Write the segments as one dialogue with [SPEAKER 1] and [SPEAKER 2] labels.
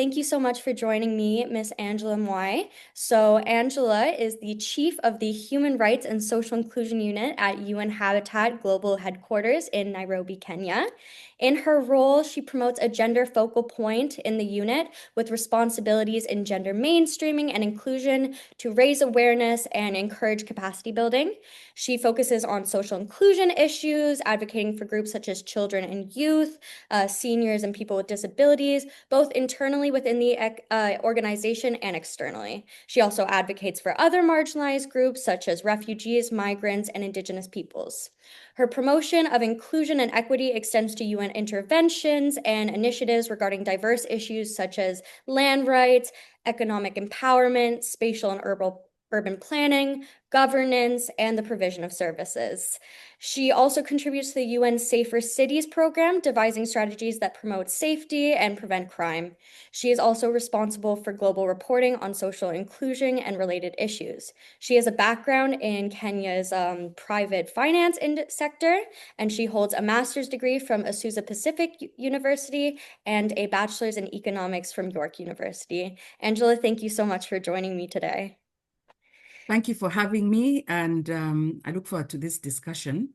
[SPEAKER 1] Thank you so much for joining me, Miss Angela Mwai. So, Angela is the Chief of the Human Rights and Social Inclusion Unit at UN Habitat Global Headquarters in Nairobi, Kenya. In her role, she promotes a gender focal point in the unit with responsibilities in gender mainstreaming and inclusion to raise awareness and encourage capacity building. She focuses on social inclusion issues, advocating for groups such as children and youth, seniors, and people with disabilities, both internally within the organization and externally. She also advocates for other marginalized groups such as refugees, migrants, and indigenous peoples. Her promotion of inclusion and equity extends to UN interventions and initiatives regarding diverse issues such as land rights, economic empowerment, spatial and urban planning, governance, and the provision of services. She also contributes to the UN Safer Cities program, devising strategies that promote safety and prevent crime. She is also responsible for global reporting on social inclusion and related issues. She has a background in Kenya's private finance sector, and she holds a master's degree from Azusa Pacific University and a bachelor's in economics from York University. Angela, thank you so much for joining me today.
[SPEAKER 2] Thank you for having me, and I look forward to this discussion.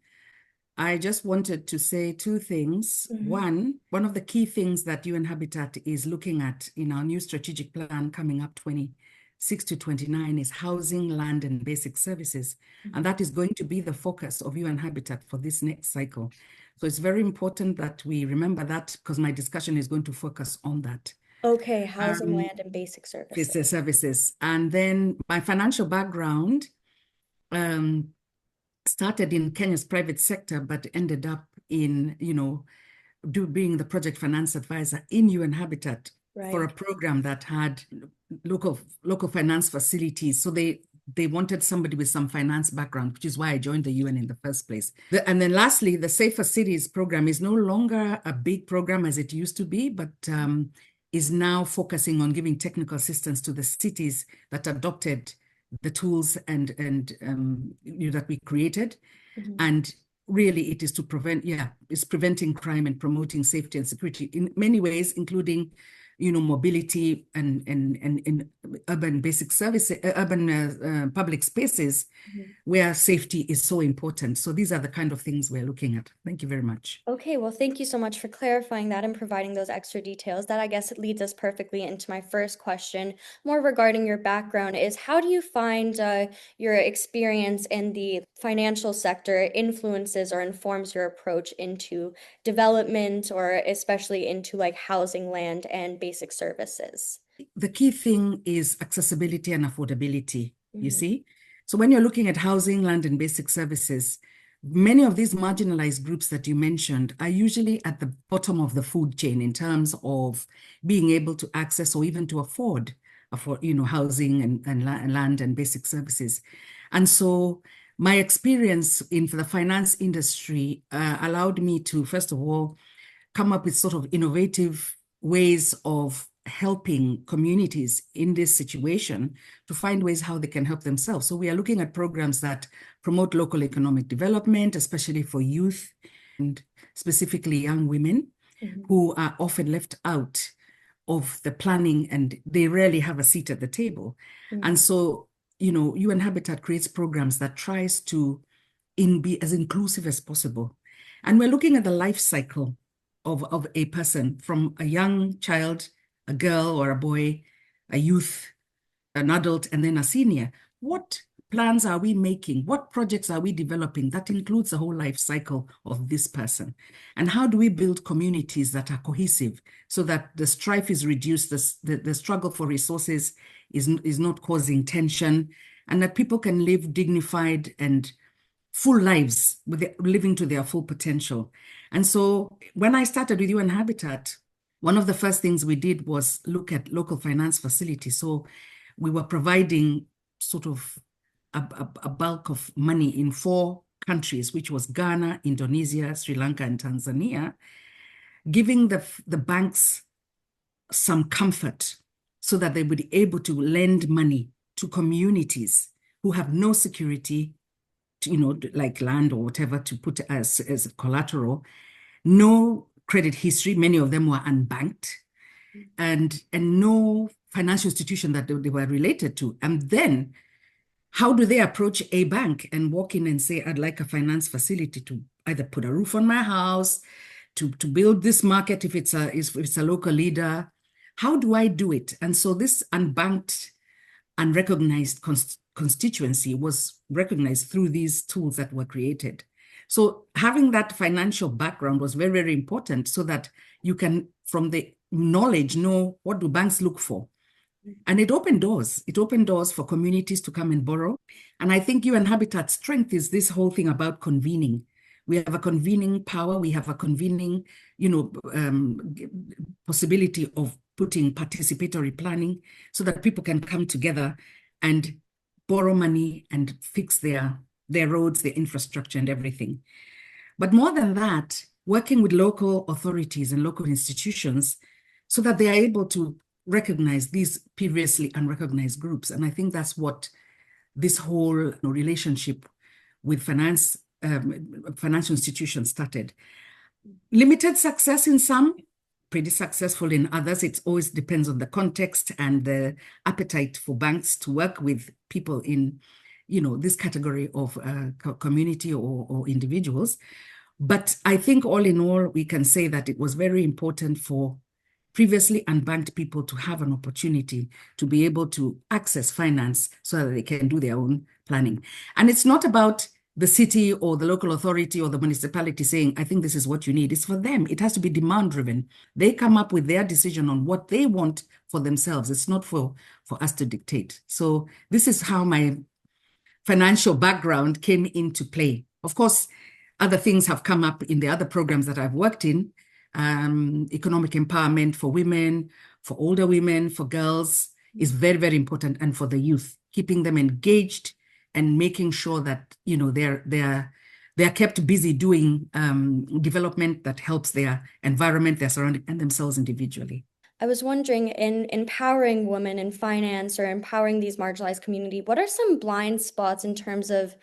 [SPEAKER 2] I just wanted to say two things. One of the key things that UN Habitat is looking at in our new strategic plan coming up 26 to 29 is housing, land, and basic services. And that is going to be the focus of UN Habitat for this next cycle. So it's very important that we remember that, because my discussion is going to focus on that.
[SPEAKER 1] Okay, housing, land, and basic services.
[SPEAKER 2] And then my financial background started in Kenya's private sector, but ended up in, being the project finance advisor in UN Habitat for a program that had local finance facilities. So they wanted somebody with some finance background, which is why I joined the UN in the first place. And then lastly, the Safer Cities program is no longer a big program as it used to be, but is now focusing on giving technical assistance to the cities that adopted the tools and that we created. And really it is to it's preventing crime and promoting safety and security in many ways, including mobility and urban basic services, urban public spaces where safety is so important. So these are the kind of things we're looking at. Thank you very much.
[SPEAKER 1] Okay, well, thank you so much for clarifying that and providing those extra details. That, I guess, it leads us perfectly into my first question, more regarding your background, is how do you find your experience in the financial sector influences or informs your approach into development, or especially into like housing, land, and basic services?
[SPEAKER 2] The key thing is accessibility and affordability, you see? So when you're looking at housing, land, and basic services, many of these marginalized groups that you mentioned are usually at the bottom of the food chain in terms of being able to access or even to afford housing and land and basic services. And so my experience in the finance industry allowed me to, first of all, come up with sort of innovative ways of helping communities in this situation to find ways how they can help themselves. So we are looking at programs that promote local economic development, especially for youth and specifically young women who are often left out of the planning and they rarely have a seat at the table. And so, UN Habitat creates programs that tries to be as inclusive as possible. And we're looking at the life cycle of a person, from a young child, a girl or a boy, a youth, an adult, and then a senior. What plans are we making? What projects are we developing that includes the whole life cycle of this person? And how do we build communities that are cohesive so that the strife is reduced, the struggle for resources is not causing tension, and that people can live dignified and full lives living to their full potential? And so when I started with UN Habitat, one of the first things we did was look at local finance facilities. So we were providing sort of a bulk of money in 4 countries, which was Ghana, Indonesia, Sri Lanka, and Tanzania, giving the banks some comfort so that they would be able to lend money to communities who have no security, like land or whatever to put as collateral, no credit history. Many of them were unbanked. and no financial institution that they were related to. And then how do they approach a bank and walk in and say, I'd like a finance facility to either put a roof on my house, to build this market if it's a local leader? How do I do it? And so this unbanked, unrecognized constituency was recognized through these tools that were created. So having that financial background was very, very important so that you can, from the knowledge, know what do banks look for. And it opened doors. It opened doors for communities to come and borrow. And I think UN Habitat's strength is this whole thing about convening. We have a convening power. We have a convening, possibility of putting participatory planning so that people can come together and borrow money and fix their roads, their infrastructure, and everything. But more than that, working with local authorities and local institutions so that they are able to recognize these previously unrecognized groups. And I think that's what this whole relationship with financial institutions started. Limited success in some, pretty successful in others. It always depends on the context and the appetite for banks to work with people in, this category of community or individuals. But I think all in all, we can say that it was very important for previously unbanked people to have an opportunity to be able to access finance so that they can do their own planning. And it's not about the city or the local authority or the municipality saying, I think this is what you need. It's for them. It has to be demand driven. They come up with their decision on what they want for themselves. It's not for us to dictate. So this is how my financial background came into play. Of course, other things have come up in the other programs that I've worked in. Economic empowerment for women, for older women, for girls is very, very important, and for the youth, keeping them engaged and making sure that they're kept busy doing development that helps their environment, their surrounding, and themselves individually.
[SPEAKER 1] I was wondering, in empowering women in finance or empowering these marginalized community, what are some blind spots in terms of,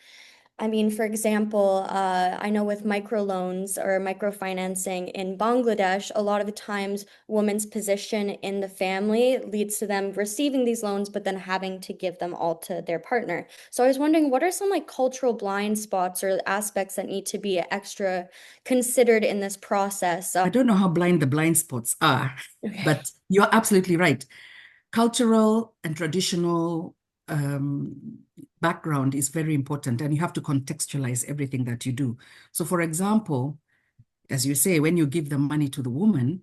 [SPEAKER 1] I mean, for example, I know with microloans or microfinancing in Bangladesh, a lot of the times women's position in the family leads to them receiving these loans, but then having to give them all to their partner. So I was wondering, what are some like cultural blind spots or aspects that need to be extra considered in this process?
[SPEAKER 2] I don't know how blind the blind spots are,
[SPEAKER 1] Okay.
[SPEAKER 2] but you're absolutely right. Cultural and traditional background is very important, and you have to contextualize everything that you do. So, for example, as you say, when you give the money to the woman,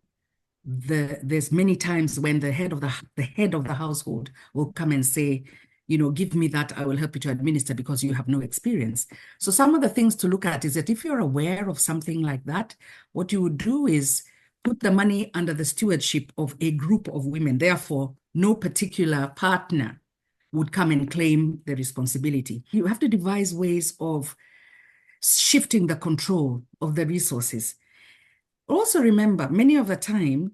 [SPEAKER 2] there's many times when the head of the household will come and say, give me that, I will help you to administer because you have no experience. So some of the things to look at is that if you're aware of something like that, what you would do is put the money under the stewardship of a group of women. Therefore, no particular partner would come and claim the responsibility. You have to devise ways of shifting the control of the resources. Also remember, many of the time,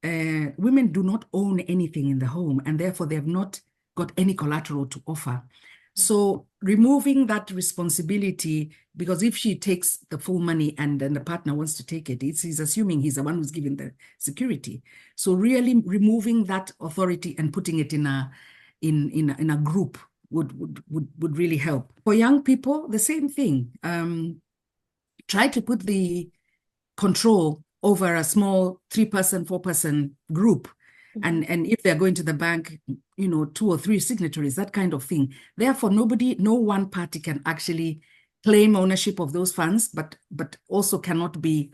[SPEAKER 2] women do not own anything in the home, and therefore they have not got any collateral to offer. So removing that responsibility, because if she takes the full money and then the partner wants to take it, he's assuming he's the one who's giving the security. So really removing that authority and putting it in a group would really help. For young people, the same thing. Try to put the control over a small 3-person, 4-person group. And if they're going to the bank, 2 or 3 signatories, that kind of thing. Therefore, no one party can actually claim ownership of those funds, but also cannot be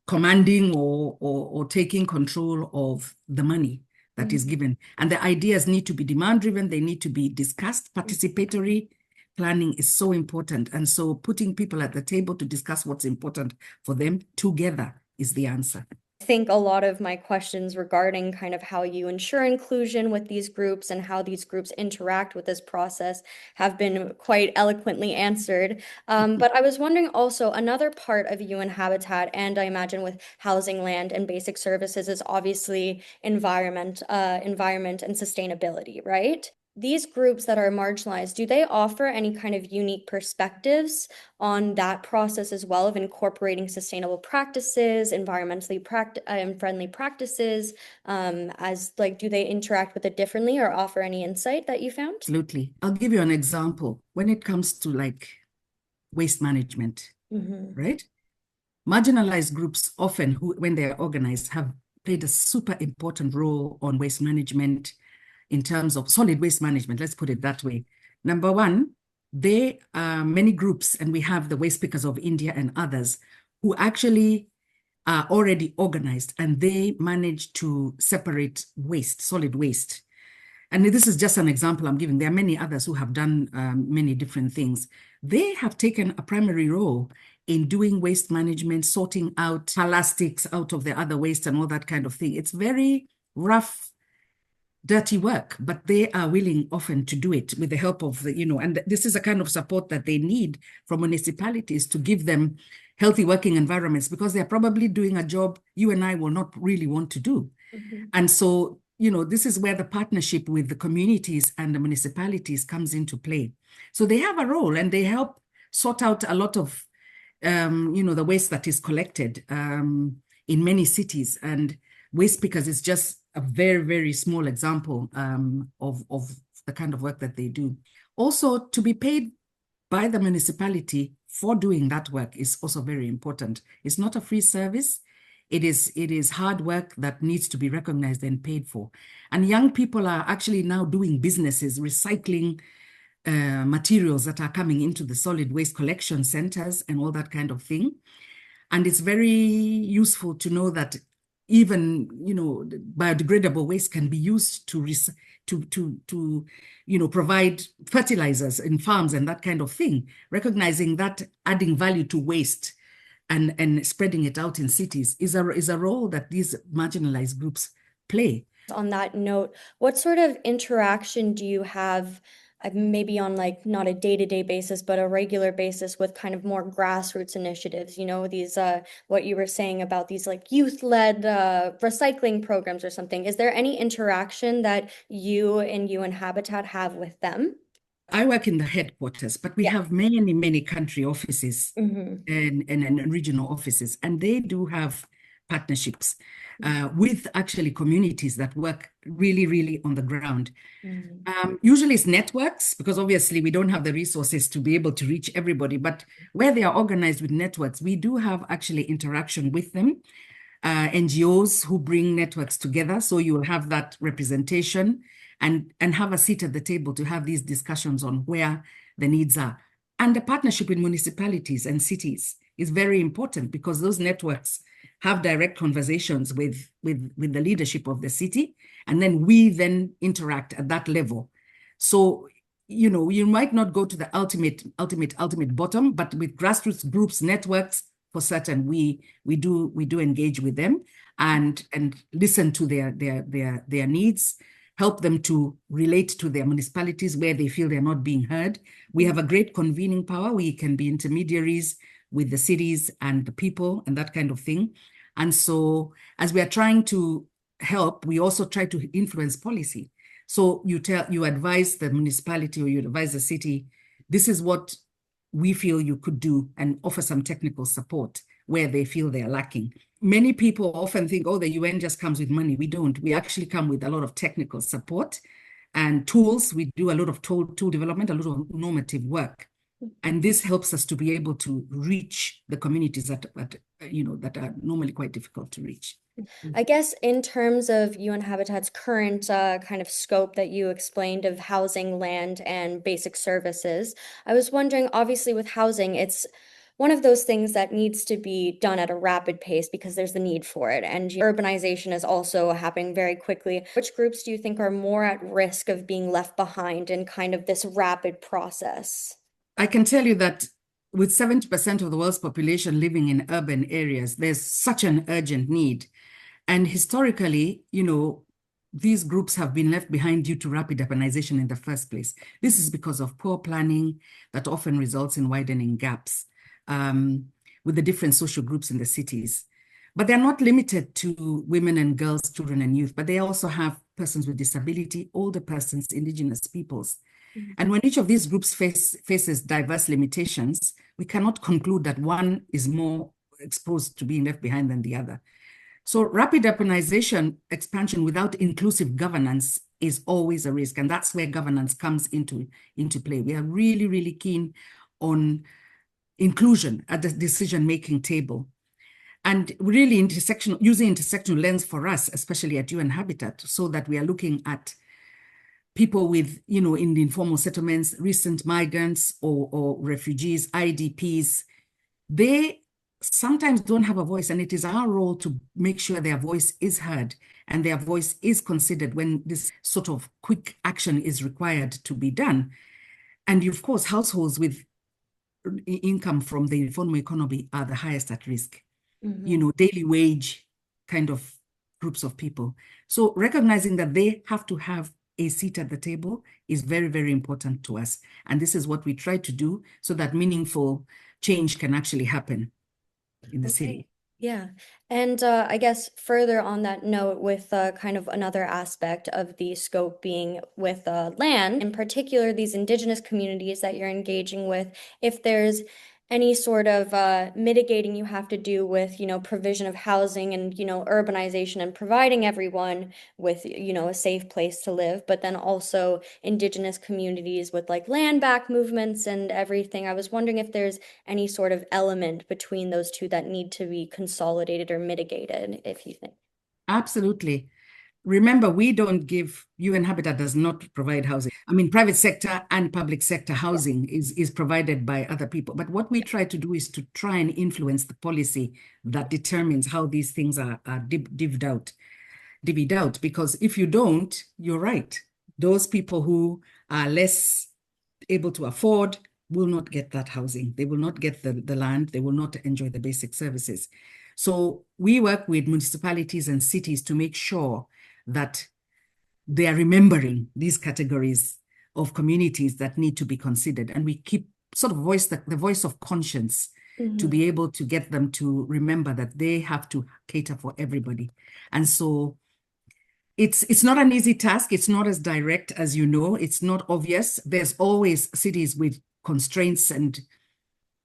[SPEAKER 2] commanding or taking control of the money that is given. And the ideas need to be demand-driven. They need to be discussed. Participatory planning is so important. And so putting people at the table to discuss what's important for them together is the answer.
[SPEAKER 1] I think a lot of my questions regarding kind of how you ensure inclusion with these groups and how these groups interact with this process have been quite eloquently answered. But I was wondering also, another part of UN Habitat, and I imagine with housing, land, and basic services, is obviously environment and sustainability, right? these groups that are marginalized, do they offer any kind of unique perspectives on that process as well of incorporating sustainable practices, friendly practices, as like, do they interact with it differently or offer any insight that you found?
[SPEAKER 2] Absolutely. I'll give you an example. When it comes to like waste management,
[SPEAKER 1] Mm-hmm.
[SPEAKER 2] right? Marginalized groups often, when they are organized, have played a super important role on waste management in terms of solid waste management. Let's put it that way. Number one, they are many groups, and we have the Waste Pickers of India and others who actually are already organized, and they manage to separate waste, solid waste. And this is just an example I'm giving. There are many others who have done many different things. They have taken a primary role in doing waste management, sorting out plastics out of the other waste and all that kind of thing. It's very rough, dirty work, but they are willing often to do it with the help of and this is a kind of support that they need from municipalities to give them healthy working environments, because they're probably doing a job you and I will not really want to do.
[SPEAKER 1] Mm-hmm.
[SPEAKER 2] And so, this is where the partnership with the communities and the municipalities comes into play. So they have a role, and they help sort out a lot of, the waste that is collected in many cities. And Waste Pickers is just a very, very small example of the kind of work that they do. Also, to be paid by the municipality for doing that work is also very important. It's not a free service. It is hard work that needs to be recognized and paid for. And young people are actually now doing businesses, recycling materials that are coming into the solid waste collection centers and all that kind of thing. And it's very useful to know that even, biodegradable waste can be used to provide fertilizers in farms and that kind of thing, recognizing that adding value to waste and spreading it out in cities is a role that these marginalized groups play.
[SPEAKER 1] On that note, what sort of interaction do you have, maybe on like not a day-to-day basis, but a regular basis with kind of more grassroots initiatives? These what you were saying about these like youth-led recycling programs or something. Is there any interaction that you and UN Habitat have with them?
[SPEAKER 2] I work in the headquarters, but we
[SPEAKER 1] Yeah.
[SPEAKER 2] have many, many country offices
[SPEAKER 1] Mm-hmm.
[SPEAKER 2] and regional offices, and they do have partnerships with actually communities that work really, really on the ground.
[SPEAKER 1] Mm-hmm.
[SPEAKER 2] Usually it's networks, because obviously we don't have the resources to be able to reach everybody, but where they are organized with networks, we do have actually interaction with them. NGOs who bring networks together. So you will have that representation and have a seat at the table to have these discussions on where the needs are. And the partnership with municipalities and cities is very important, because those networks have direct conversations with the leadership of the city. And then we then interact at that level. So, you might not go to the ultimate bottom, but with grassroots groups, networks, for certain, we do engage with them and listen to their needs, help them to relate to their municipalities where they feel they're not being heard. We have a great convening power. We can be intermediaries with the cities and the people and that kind of thing. And so as we are trying to help, we also try to influence policy. So you advise the municipality, or you advise the city, this is what we feel you could do, and offer some technical support where they feel they're lacking. Many people often think, oh, the UN just comes with money. We don't. We actually come with a lot of technical support and tools. We do a lot of tool development, a lot of normative work. And this helps us to be able to reach the communities that are normally quite difficult to reach.
[SPEAKER 1] I guess in terms of UN Habitat's current kind of scope that you explained of housing, land, and basic services, I was wondering, obviously with housing, it's one of those things that needs to be done at a rapid pace because there's the need for it. And urbanization is also happening very quickly. Which groups do you think are more at risk of being left behind in kind of this rapid process?
[SPEAKER 2] I can tell you that with 70% of the world's population living in urban areas, there's such an urgent need. And historically, these groups have been left behind due to rapid urbanization in the first place. This is because of poor planning that often results in widening gaps with the different social groups in the cities. But they're not limited to women and girls, children and youth, but they also have persons with disability, older persons, indigenous peoples. And when each of these groups faces diverse limitations, we cannot conclude that one is more exposed to being left behind than the other. So rapid urbanization expansion without inclusive governance is always a risk. And that's where governance comes into play. We are really, really keen on inclusion at the decision-making table. And really using intersectional lens for us, especially at UN Habitat, so that we are looking at people with, in the informal settlements, recent migrants or refugees, IDPs. They sometimes don't have a voice, and it is our role to make sure their voice is heard and their voice is considered when this sort of quick action is required to be done. And of course, households with income from the informal economy are the highest at risk. Daily wage kind of groups of people. So recognizing that they have to have a seat at the table is very, very important to us. And this is what we try to do so that meaningful change can actually happen in the city.
[SPEAKER 1] Yeah. And I guess further on that note, with kind of another aspect of the scope being with land, in particular, these indigenous communities that you're engaging with, if there's any sort of mitigating you have to do with, provision of housing and, urbanization and providing everyone with, a safe place to live, but then also indigenous communities with like land back movements and everything. I was wondering if there's any sort of element between those two that need to be consolidated or mitigated, if you think.
[SPEAKER 2] Absolutely. Remember, we don't give, UN Habitat does not provide housing. I mean, private sector and public sector housing is provided by other people. But what we try to do is to try and influence the policy that determines how these things are divvied out. Because if you don't, you're right. Those people who are less able to afford will not get that housing. They will not get the land. They will not enjoy the basic services. So we work with municipalities and cities to make sure that they are remembering these categories of communities that need to be considered. And we keep sort of the voice of conscience to be able to get them to remember that they have to cater for everybody. And so it's not an easy task. It's not as direct as it's not obvious. There's always cities with constraints and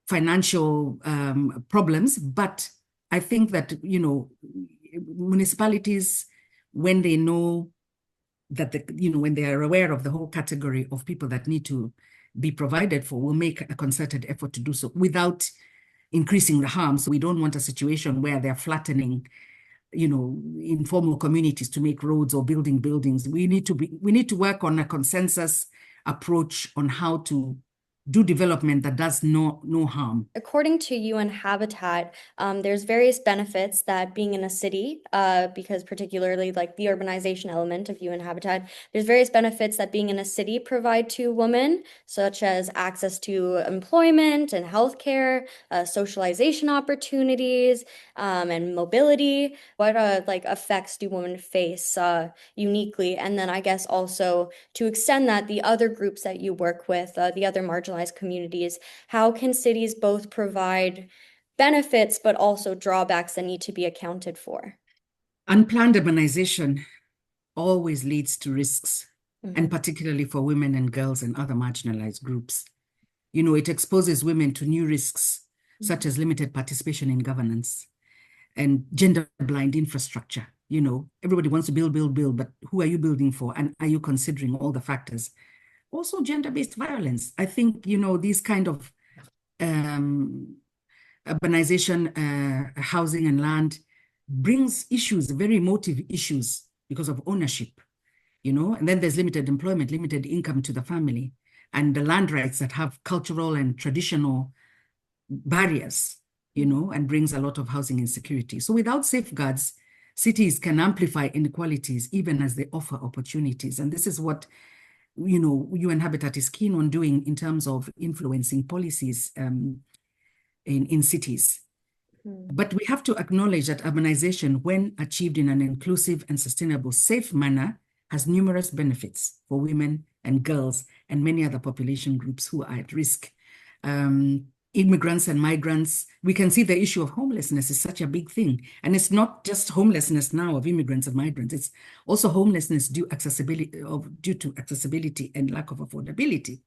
[SPEAKER 2] financial problems, but I think that, municipalities, when they know that, when they are aware of the whole category of people that need to be provided for, will make a concerted effort to do so without increasing the harm. So we don't want a situation where they're flattening, informal communities to make roads or building buildings. We need to work on a consensus approach on how to do development that does no harm.
[SPEAKER 1] According to UN Habitat, there's various benefits that being in a city, because particularly like the urbanization element of UN Habitat, there's various benefits that being in a city provide to women, such as access to employment and healthcare, socialization opportunities, and mobility. What like effects do women face uniquely? And then I guess also to extend that, the other groups that you work with, the other marginalized communities, how can cities both provide benefits but also drawbacks that need to be accounted for?
[SPEAKER 2] Unplanned urbanization always leads to risks, and particularly for women and girls and other marginalized groups. It exposes women to new risks, such as limited participation in governance and gender-blind infrastructure. Everybody wants to build, but who are you building for? And are you considering all the factors? Also, gender-based violence. I think, these kind of urbanization, housing and land brings issues, very emotive issues because of ownership, and then there's limited employment, limited income to the family, and the land rights that have cultural and traditional barriers, and brings a lot of housing insecurity. So without safeguards, cities can amplify inequalities even as they offer opportunities. And this is what, UN Habitat is keen on doing in terms of influencing policies in cities. But we have to acknowledge that urbanization, when achieved in an inclusive and sustainable, safe manner, has numerous benefits for women and girls and many other population groups who are at risk. immigrants and migrants, we can see the issue of homelessness is such a big thing. And it's not just homelessness now of immigrants and migrants, it's also homelessness due to accessibility and lack of affordability.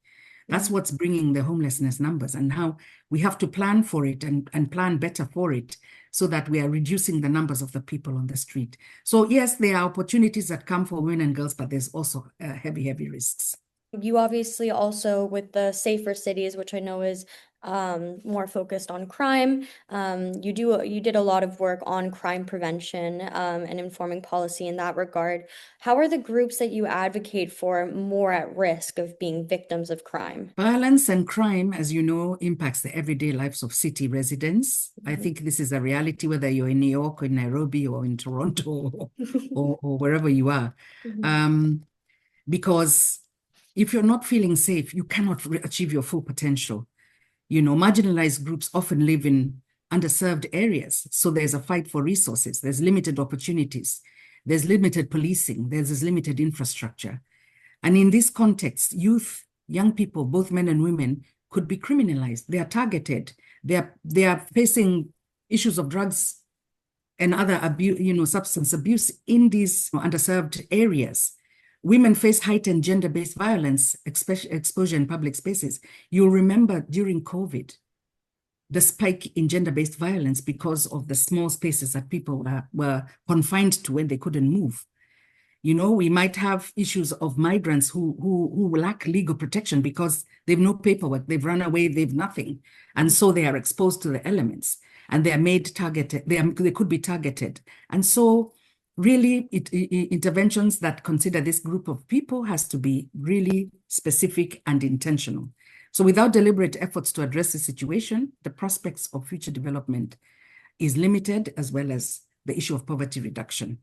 [SPEAKER 2] That's what's bringing the homelessness numbers, and how we have to plan for it and plan better for it so that we are reducing the numbers of the people on the street. So yes, there are opportunities that come for women and girls, but there's also heavy risks.
[SPEAKER 1] You obviously also, with the safer cities, which I know is more focused on crime, you did a lot of work on crime prevention and informing policy in that regard. How are the groups that you advocate for more at risk of being victims of crime?
[SPEAKER 2] Violence and crime, as you know, impacts the everyday lives of city residents. I think this is a reality, whether you're in New York or in Nairobi or in Toronto or wherever you are.
[SPEAKER 1] Mhm.
[SPEAKER 2] Um, because if you're not feeling safe, you cannot achieve your full potential. You know, marginalized groups often live in underserved areas. So there's a fight for resources, there's limited opportunities, there's limited policing, there's limited infrastructure. And in this context, youth, young people, both men and women, could be criminalized. They are targeted. They are facing issues of drugs and other abuse, substance abuse in these underserved areas. Women face heightened gender-based violence, exposure in public spaces. You'll remember during COVID, the spike in gender-based violence because of the small spaces that people were confined to when they couldn't move. We might have issues of migrants who lack legal protection because they've no paperwork, they've run away, they've nothing. And so they are exposed to the elements and they are made targeted, they could be targeted. And so really interventions that consider this group of people has to be really specific and intentional. So without deliberate efforts to address the situation, the prospects of future development is limited, as well as the issue of poverty reduction.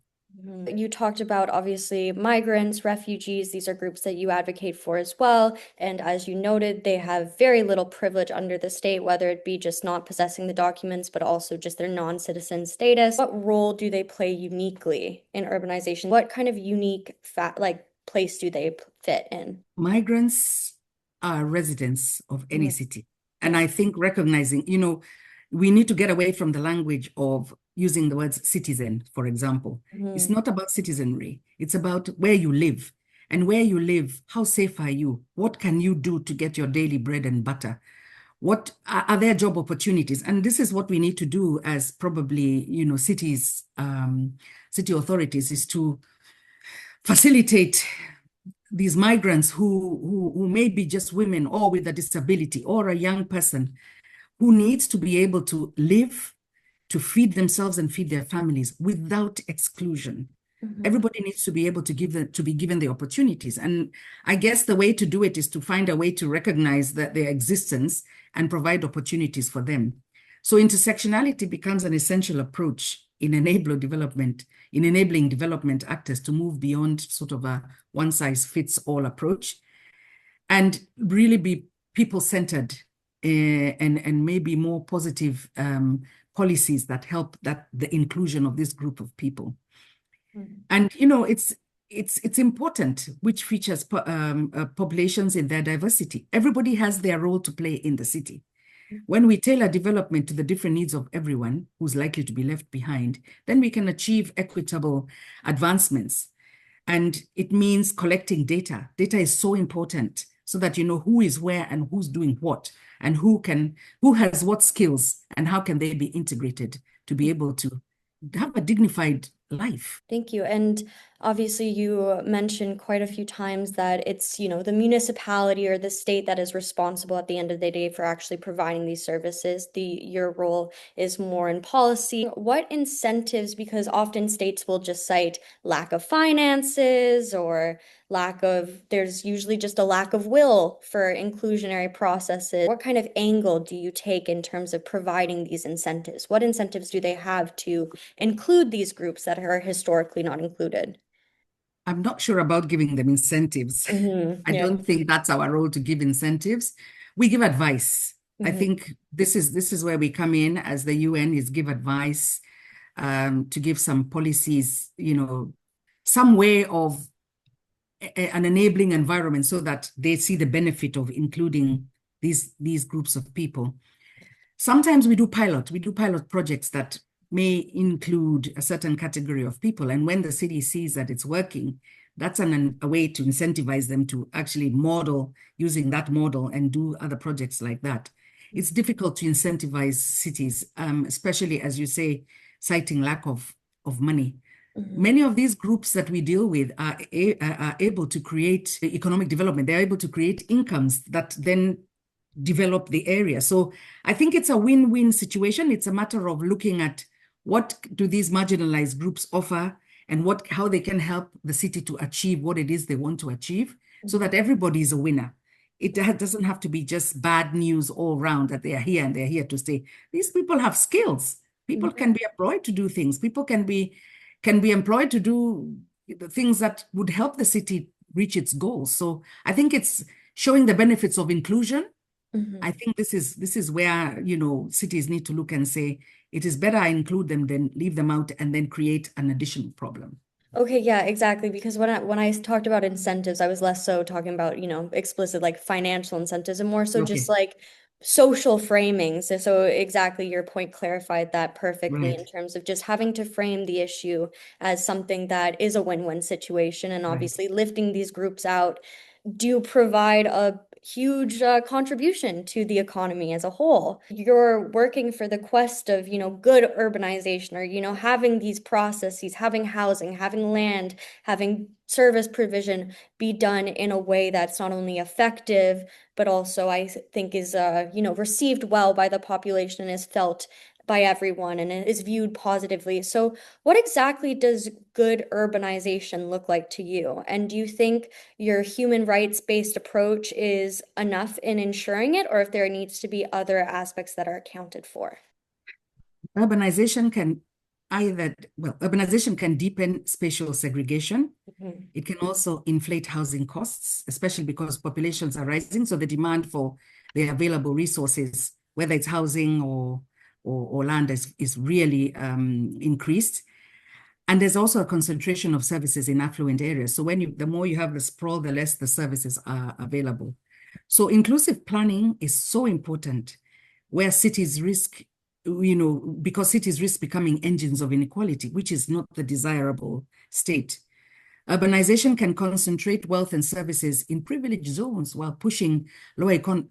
[SPEAKER 1] You talked about obviously migrants, refugees, these are groups that you advocate for as well. And as you noted, they have very little privilege under the state, whether it be just not possessing the documents, but also just their non-citizen status. What role do they play uniquely in urbanization? What kind of unique place do they fit in?
[SPEAKER 2] Migrants are residents of any city. And I think recognizing, we need to get away from the language of using the words citizen, for example. It's not about citizenry. It's about where you live. And where you live, how safe are you? What can you do to get your daily bread and butter? What are there job opportunities? And this is what we need to do as probably, cities, city authorities, is to facilitate these migrants who may be just women or with a disability or a young person who needs to be able to live, to feed themselves and feed their families without exclusion. Everybody needs to be able to be given the opportunities. And I guess the way to do it is to find a way to recognize that their existence and provide opportunities for them. So intersectionality becomes an essential approach in enabling development actors to move beyond sort of a one-size-fits-all approach and really be people-centered and maybe more positive policies that help the inclusion of this group of people. And it's important which features populations in their diversity. Everybody has their role to play in the city. When we tailor development to the different needs of everyone who's likely to be left behind, then we can achieve equitable advancements. And it means collecting data. Data is so important so that you know who is where and who's doing what and who has what skills and how can they be integrated to be able to have a dignified life.
[SPEAKER 1] Thank you. And obviously, you mentioned quite a few times that it's, the municipality or the state that is responsible at the end of the day for actually providing these services. Your role is more in policy. What incentives, because often states will just cite lack of finances or there's usually just a lack of will for inclusionary processes. What kind of angle do you take in terms of providing these incentives? What incentives do they have to include these groups that are historically not included?
[SPEAKER 2] I'm not sure about giving them incentives. I
[SPEAKER 1] Yeah.
[SPEAKER 2] don't think that's our role to give incentives. We give advice. I think this is where we come in as the UN is give advice, to give some policies, some way of an enabling environment so that they see the benefit of including these groups of people. Sometimes we do pilot projects that may include a certain category of people. And when the city sees that it's working, that's a way to incentivize them to actually model using that model and do other projects like that. It's difficult to incentivize cities, especially as you say, citing lack of money.
[SPEAKER 1] Mhm.
[SPEAKER 2] Many of these groups that we deal with are able to create economic development. They're able to create incomes that then develop the area. So I think it's a win-win situation. It's a matter of looking at what do these marginalized groups offer and how they can help the city to achieve what it is they want to achieve so that everybody is a winner. It doesn't have to be just bad news all around that they are here and they're here to stay. These people have skills. People can be employed to do things. People can be employed to do the things that would help the city reach its goals. So I think it's showing the benefits of inclusion. I
[SPEAKER 1] Mhm.
[SPEAKER 2] think this is where, cities need to look and say, it is better I include them than leave them out and then create an additional problem.
[SPEAKER 1] Okay, yeah, exactly. Because when I talked about incentives, I was less so talking about, explicit like financial incentives and more so just
[SPEAKER 2] Okay,
[SPEAKER 1] like social framing. So exactly your point clarified that perfectly in
[SPEAKER 2] right,
[SPEAKER 1] terms of just having to frame the issue as something that is a win-win situation and
[SPEAKER 2] right.
[SPEAKER 1] obviously lifting these groups out do provide a huge contribution to the economy as a whole. You're working for the quest of, good urbanization or, having these processes, having housing, having land, having service provision be done in a way that's not only effective, but also I think is, received well by the population and is felt by everyone and is viewed positively. So, what exactly does good urbanization look like to you? And do you think your human rights-based approach is enough in ensuring it, or if there needs to be other aspects that are accounted for?
[SPEAKER 2] Urbanization can urbanization can deepen spatial segregation.
[SPEAKER 1] Mhm.
[SPEAKER 2] It can also inflate housing costs, especially because populations are rising. So the demand for the available resources, whether it's housing or land, is really increased. And there's also a concentration of services in affluent areas. So the more you have the sprawl, the less the services are available. So inclusive planning is so important where cities risk, because cities risk becoming engines of inequality, which is not the desirable state. Urbanization can concentrate wealth and services in privileged zones while pushing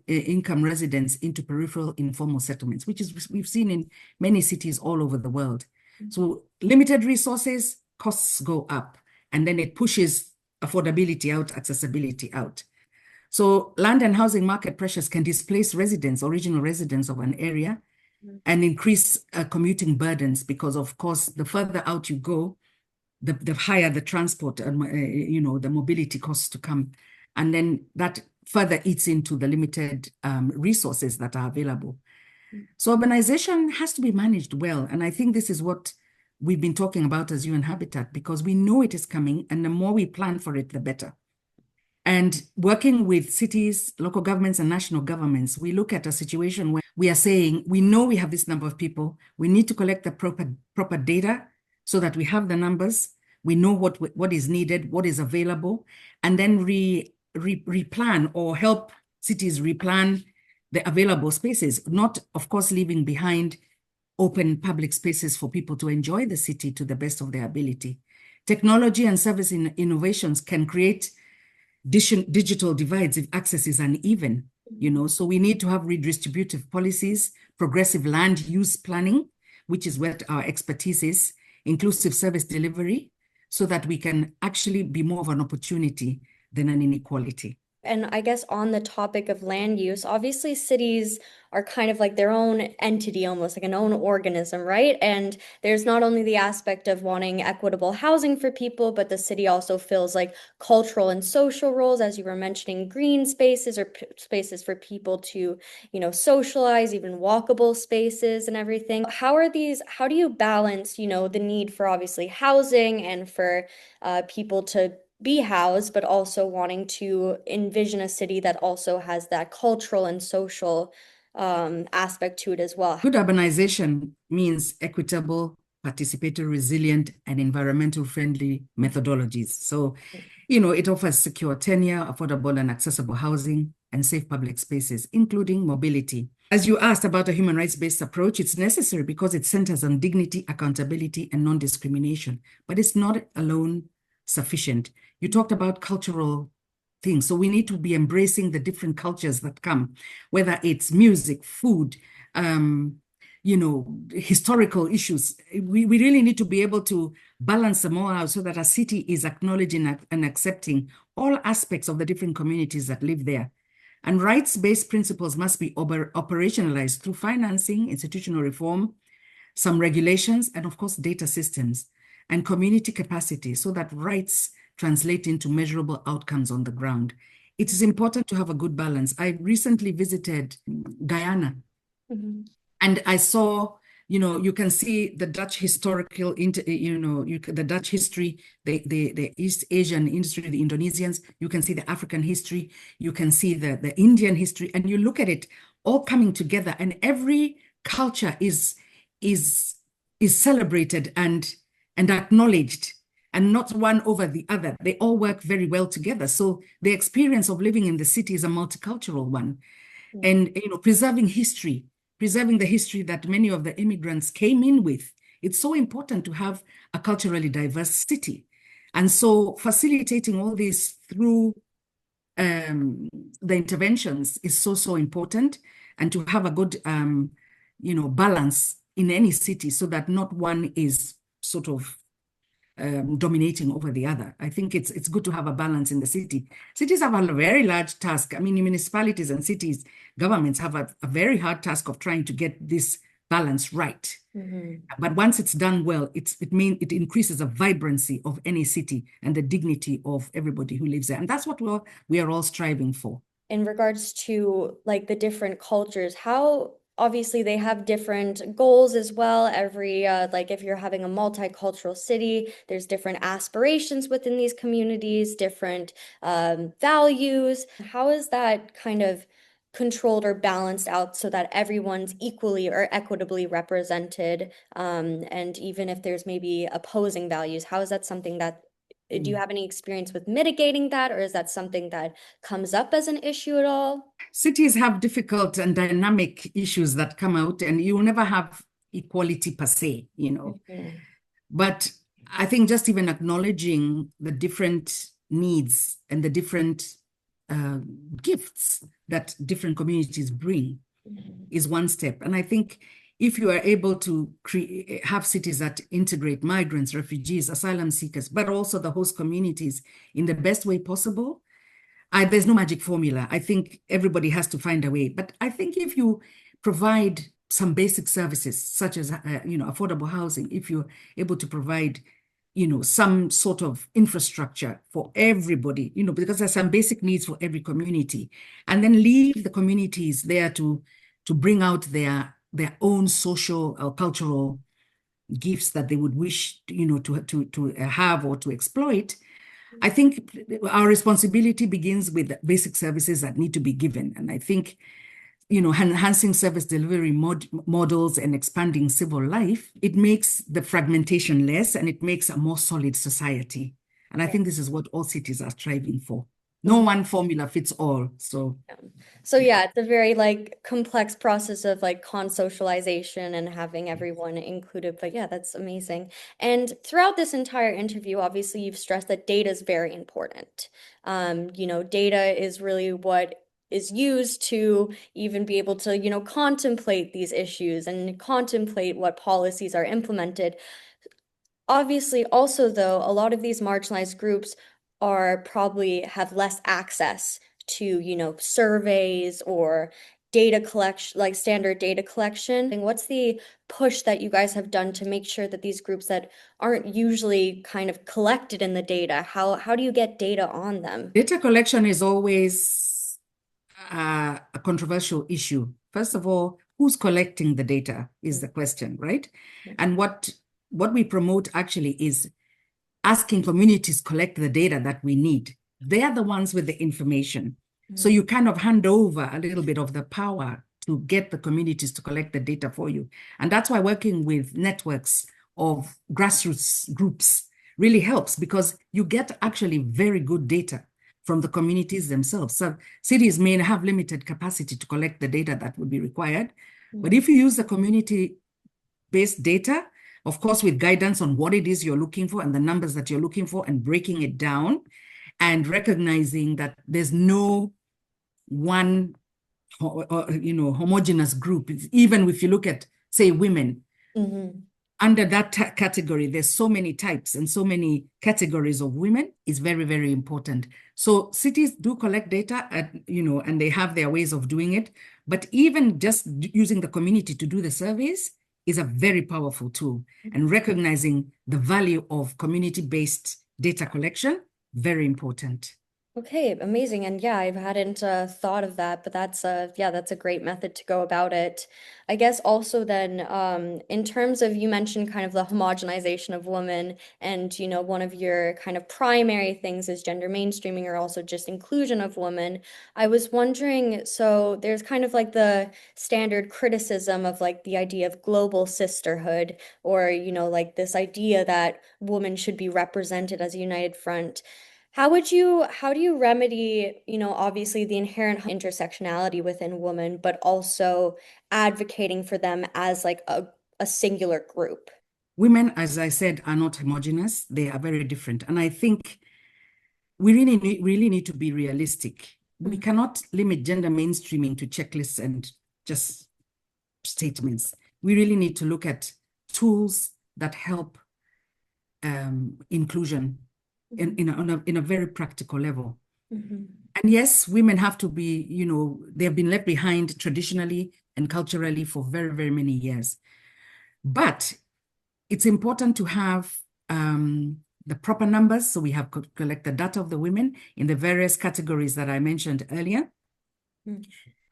[SPEAKER 2] income residents into peripheral informal settlements, which is we've seen in many cities all over the world. So limited resources, costs go up, and then it pushes affordability out, accessibility out. So land and housing market pressures can displace original residents of an area, and increase commuting burdens because, of course, the further out you go, the higher the transport and the mobility costs to come, and then that further eats into the limited resources that are available. So urbanization has to be managed well, and I think this is what we've been talking about as UN Habitat, because we know it is coming, and the more we plan for it, the better. And working with cities, local governments, and national governments, we look at a situation where we are saying, we know we have this number of people. We need to collect the proper data so that we have the numbers. We know what is needed, what is available, and then replan or help cities replan the available spaces, not, of course, leaving behind open public spaces for people to enjoy the city to the best of their ability. Technology and service innovations can create digital divides if access is uneven, so we need to have redistributive policies, progressive land use planning, which is where our expertise is, inclusive service delivery, so that we can actually be more of an opportunity than an inequality.
[SPEAKER 1] And I guess on the topic of land use, obviously cities are kind of like their own entity, almost like an own organism, right? And there's not only the aspect of wanting equitable housing for people, but the city also fills like cultural and social roles, as you were mentioning, green spaces or spaces for people to, socialize, even walkable spaces and everything. How do you balance, the need for obviously housing and for people to be housed, but also wanting to envision a city that also has that cultural and social aspect to it as well.
[SPEAKER 2] Good urbanization means equitable, participatory, resilient, and environmental friendly methodologies. So, it offers secure tenure, affordable and accessible housing, and safe public spaces, including mobility. As you asked about a human rights-based approach, it's necessary because it centers on dignity, accountability, and non-discrimination, but it's not alone sufficient. You talked about cultural things, so we need to be embracing the different cultures that come, whether it's music, food, historical issues. We really need to be able to balance them all out so that a city is acknowledging and accepting all aspects of the different communities that live there. And rights-based principles must be operationalized through financing, institutional reform, some regulations, and of course, data systems and community capacity so that rights translate into measurable outcomes on the ground. It is important to have a good balance. I recently visited Guyana, and I saw, you can see the Dutch historical, the Dutch history, the East Asian history, the Indonesians, you can see the African history, you can see the Indian history, and you look at it all coming together, and every culture is celebrated and acknowledged, and not one over the other. They all work very well together. So the experience of living in the city is a multicultural one. And preserving the history that many of the immigrants came in with. It's so important to have a culturally diverse city. And so facilitating all this through the interventions is so important, and to have a good balance in any city so that not one is sort of dominating over the other. I think it's good to have a balance in the city. Cities have a very large task. I mean, municipalities and cities, governments have a very hard task of trying to get this balance right. But once it's done well, it increases the vibrancy of any city and the dignity of everybody who lives there. And that's what we are all striving for.
[SPEAKER 1] In regards to like the different cultures, how obviously they have different goals as well. Every like if you're having a multicultural city, there's different aspirations within these communities, different values. How is that kind of controlled or balanced out so that everyone's equally or equitably represented? And even if there's maybe opposing values, how is that something that do you have any experience with mitigating that, or is that something that comes up as an issue at all?
[SPEAKER 2] Cities have difficult and dynamic issues that come out, and you will never have equality per se, But I think just even acknowledging the different needs and the different gifts that different communities bring is one step. And I think if you are able to have cities that integrate migrants, refugees, asylum seekers, but also the host communities in the best way possible, there's no magic formula. I think everybody has to find a way. But I think if you provide some basic services, such as affordable housing, if you're able to provide some sort of infrastructure for everybody, because there's some basic needs for every community, and then leave the communities there to bring out their own social or cultural gifts that they would wish to have or to exploit. I think our responsibility begins with basic services that need to be given. And I think, enhancing service delivery models and expanding civil life, it makes the fragmentation less and it makes a more solid society. And I think this is what all cities are striving for. No one formula fits all. So
[SPEAKER 1] yeah, it's a very like complex process of like con-socialization and having everyone included. But yeah, that's amazing. And throughout this entire interview, obviously you've stressed that data is very important. Data is really what is used to even be able to, contemplate these issues and contemplate what policies are implemented. Obviously, also though, a lot of these marginalized groups are probably have less access to, surveys or data collection, like standard data collection. And what's the push that you guys have done to make sure that these groups that aren't usually kind of collected in the data, how do you get data on them?
[SPEAKER 2] data collection is always a controversial issue. First of all, who's collecting the data is the question, right? And what we promote actually is asking communities collect the data that we need. They are the ones with the information. So you kind of hand over a little bit of the power to get the communities to collect the data for you. And that's why working with networks of grassroots groups really helps, because you get actually very good data from the communities themselves. So cities may have limited capacity to collect the data that would be required. But if you use the community-based data, of course, with guidance on what it is you're looking for and the numbers that you're looking for and breaking it down and recognizing that there's no one homogeneous group. Even if you look at, say, women, under that category, there's so many types and so many categories of women. Is very, very important. So cities do collect data, and they have their ways of doing it. But even just using the community to do the surveys is a very powerful tool. And recognizing the value of community-based data collection, very important.
[SPEAKER 1] Okay, amazing. And yeah, I hadn't thought of that, but that's that's a great method to go about it. I guess also then in terms of, you mentioned kind of the homogenization of women, and one of your kind of primary things is gender mainstreaming, or also just inclusion of women. I was wondering, so there's kind of like the standard criticism of like the idea of global sisterhood, or like this idea that women should be represented as a united front. How do you remedy, obviously the inherent intersectionality within women, but also advocating for them as like a singular group?
[SPEAKER 2] Women, as I said, are not homogeneous. They are very different. And I think we really need to be realistic. We cannot limit gender mainstreaming to checklists and just statements. We really need to look at tools that help inclusion in a very practical level. And yes, women have to be, they've been left behind traditionally and culturally for very, very many years. But it's important to have the proper numbers. So we have collected data of the women in the various categories that I mentioned earlier,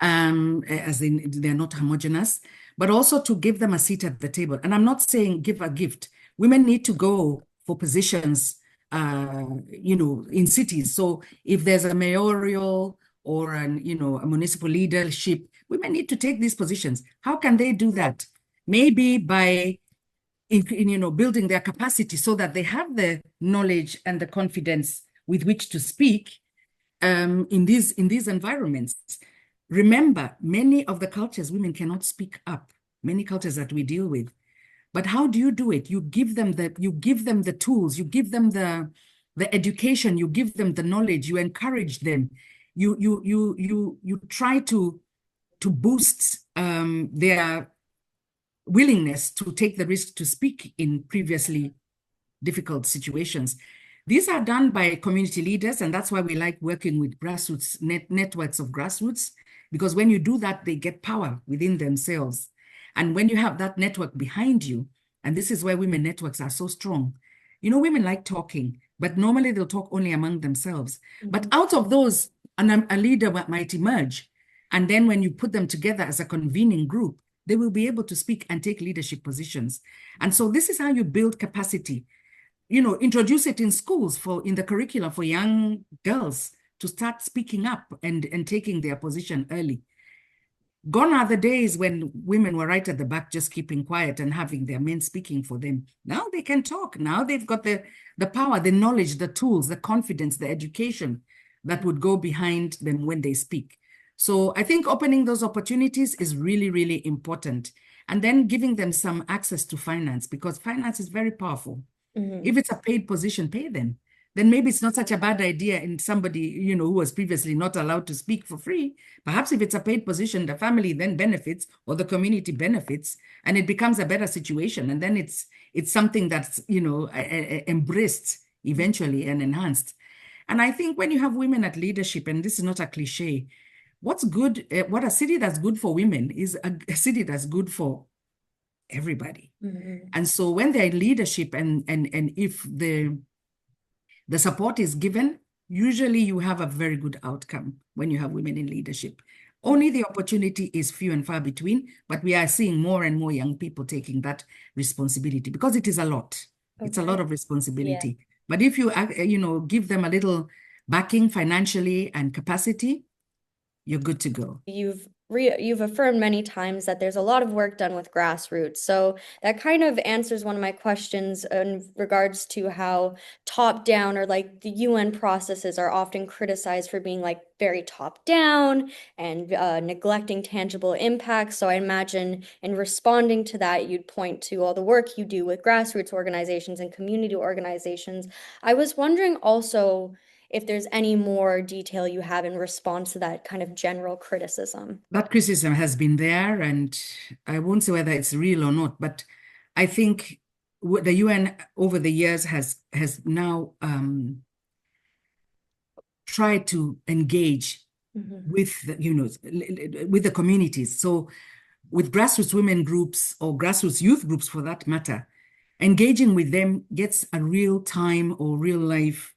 [SPEAKER 2] as in they're not homogeneous, but also to give them a seat at the table. And I'm not saying give a gift. Women need to go for positions in cities. So if there's a mayoral or a municipal leadership, women need to take these positions. How can they do that? Maybe by building their capacity so that they have the knowledge and the confidence with which to speak in these environments. Remember, many of the cultures, women cannot speak up. Many cultures that we deal with. But how do you do it? You give them the tools, you give them the education, you give them the knowledge, you encourage them, you try to boost their willingness to take the risk to speak in previously difficult situations. These are done by community leaders, and that's why we like working with grassroots networks of grassroots, because when you do that, they get power within themselves. And when you have that network behind you, and this is where women networks are so strong, women like talking, but normally they'll talk only among themselves. But out of those, a leader might emerge. And then when you put them together as a convening group, they will be able to speak and take leadership positions. And so this is how you build capacity. Introduce it in schools in the curriculum for young girls to start speaking up and taking their position early. Gone are the days when women were right at the back, just keeping quiet and having their men speaking for them. Now they can talk. Now they've got the power, the knowledge, the tools, the confidence, the education that would go behind them when they speak. So I think opening those opportunities is really, really important. And then giving them some access to finance, because finance is very powerful. If it's a paid position, pay them. Then maybe it's not such a bad idea in somebody, who was previously not allowed to speak for free. Perhaps if it's a paid position, the family then benefits or the community benefits, and it becomes a better situation. And then it's something that's, embraced eventually and enhanced. And I think when you have women at leadership, and this is not a cliche, what's good, what a city that's good for women is a city that's good for everybody. And so when they're in leadership and if the support is given, usually you have a very good outcome when you have women in leadership. Only the opportunity is few and far between, but we are seeing more and more young people taking that responsibility because it is a lot. It's a lot of responsibility. Yeah. But if you, give them a little backing financially and capacity, you're good to go.
[SPEAKER 1] You've you've affirmed many times that there's a lot of work done with grassroots. So that kind of answers one of my questions in regards to how top down or like the UN processes are often criticized for being like very top down and neglecting tangible impacts. So I imagine in responding to that, you'd point to all the work you do with grassroots organizations and community organizations. I was wondering also if there's any more detail you have in response to that kind of general criticism.
[SPEAKER 2] That criticism has been there, and I won't say whether it's real or not, but I think the UN over the years has now tried to engage with with the communities. So with grassroots women groups or grassroots youth groups for that matter, engaging with them gets a real time or real life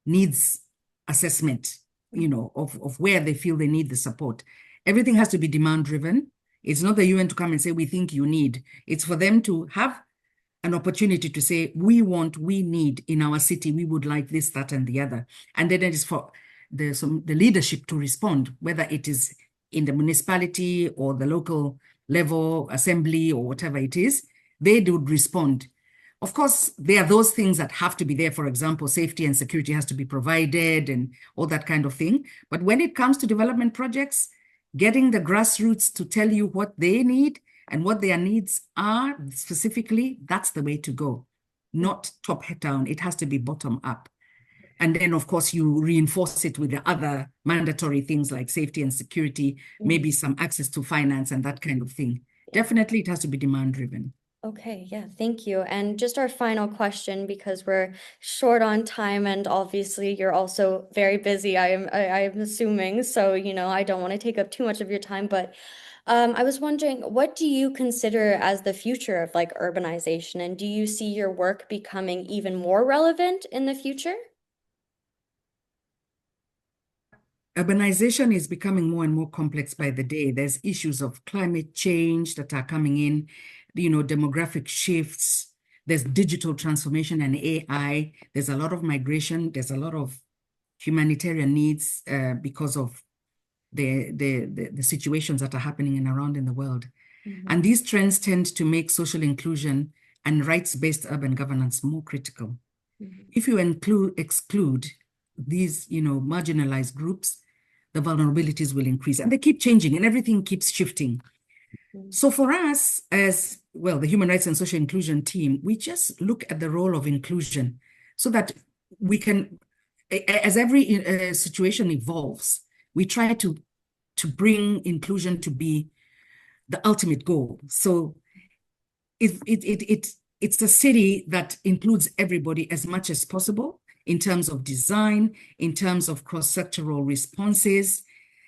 [SPEAKER 2] needs assessment, of where they feel they need the support. Everything has to be demand driven. It's not the UN to come and say, we think you need. It's for them to have an opportunity to say, we need in our city, we would like this, that, and the other. And then it is for the leadership to respond, whether it is in the municipality or the local level, assembly, or whatever it is, they would respond. Of course, there are those things that have to be there. For example, safety and security has to be provided and all that kind of thing. But when it comes to development projects, getting the grassroots to tell you what they need and what their needs are specifically, that's the way to go. Not top down. It has to be bottom up. And then, of course, you reinforce it with the other mandatory things like safety and security, maybe some access to finance and that kind of thing. Definitely, it has to be demand driven.
[SPEAKER 1] Okay, yeah, thank you. And just our final question, because we're short on time and obviously you're also very busy, I am assuming. So, I don't want to take up too much of your time, but I was wondering, what do you consider as the future of like urbanization? And do you see your work becoming even more relevant in the future?
[SPEAKER 2] Urbanization is becoming more and more complex by the day. There's issues of climate change that are coming in, demographic shifts. There's digital transformation and AI. There's a lot of migration. There's a lot of humanitarian needs because of the situations that are happening around in the world. And these trends tend to make social inclusion and rights-based urban governance more critical. If you exclude these, marginalized groups, the vulnerabilities will increase, and they keep changing and everything keeps shifting. So for us, as well, the Human Rights and Social Inclusion team, we just look at the role of inclusion so that we can, as every situation evolves, we try to bring inclusion to be the ultimate goal. So it's a city that includes everybody as much as possible in terms of design, in terms of cross-sectoral responses,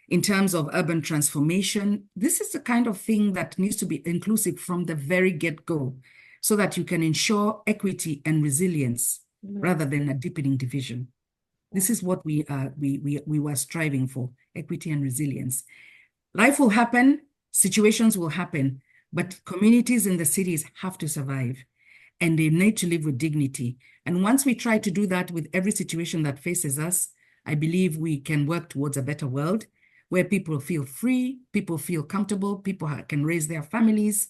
[SPEAKER 2] in terms of urban transformation. This is the kind of thing that needs to be inclusive from the very get-go so that you can ensure equity and resilience rather than a deepening division. This is what we were striving for, equity and resilience. Life will happen, situations will happen, but communities in the cities have to survive and they need to live with dignity. And once we try to do that with every situation that faces us, I believe we can work towards a better world where people feel free, people feel comfortable, people can raise their families,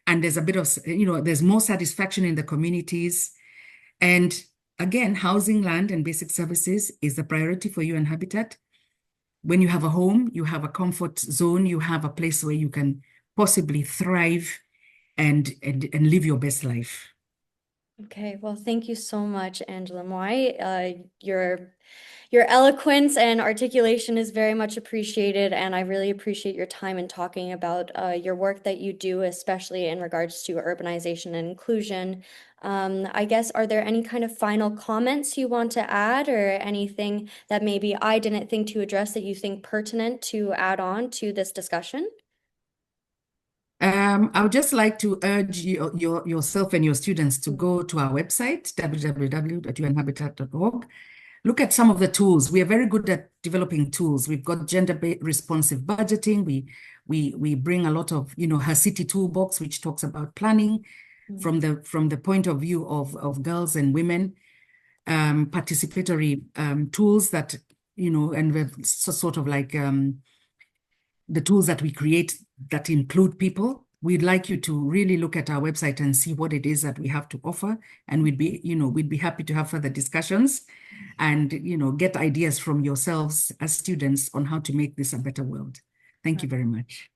[SPEAKER 2] and there's a bit of, there's more satisfaction in the communities. And again, housing, land, and basic services is the priority for UN Habitat. When you have a home, you have a comfort zone, you have a place where you can possibly thrive and live your best life.
[SPEAKER 1] Okay, well, thank you so much, Angela Mwai. Your eloquence and articulation is very much appreciated, and I really appreciate your time in talking about your work that you do, especially in regards to urbanization and inclusion. I guess, are there any kind of final comments you want to add, or anything that maybe I didn't think to address that you think pertinent to add on to this discussion?
[SPEAKER 2] I would just like to urge yourself and your students to go to our website, www.unhabitat.org. Look at some of the tools. We are very good at developing tools. We've got gender responsive budgeting. We bring a lot of, her city toolbox, which talks about planning from the point of view of girls and women, participatory tools that, and we've sort of like the tools that we create that include people, we'd like you to really look at our website and see what it is that we have to offer. And we'd be happy to have further discussions and, get ideas from yourselves as students on how to make this a better world. Thank you very much.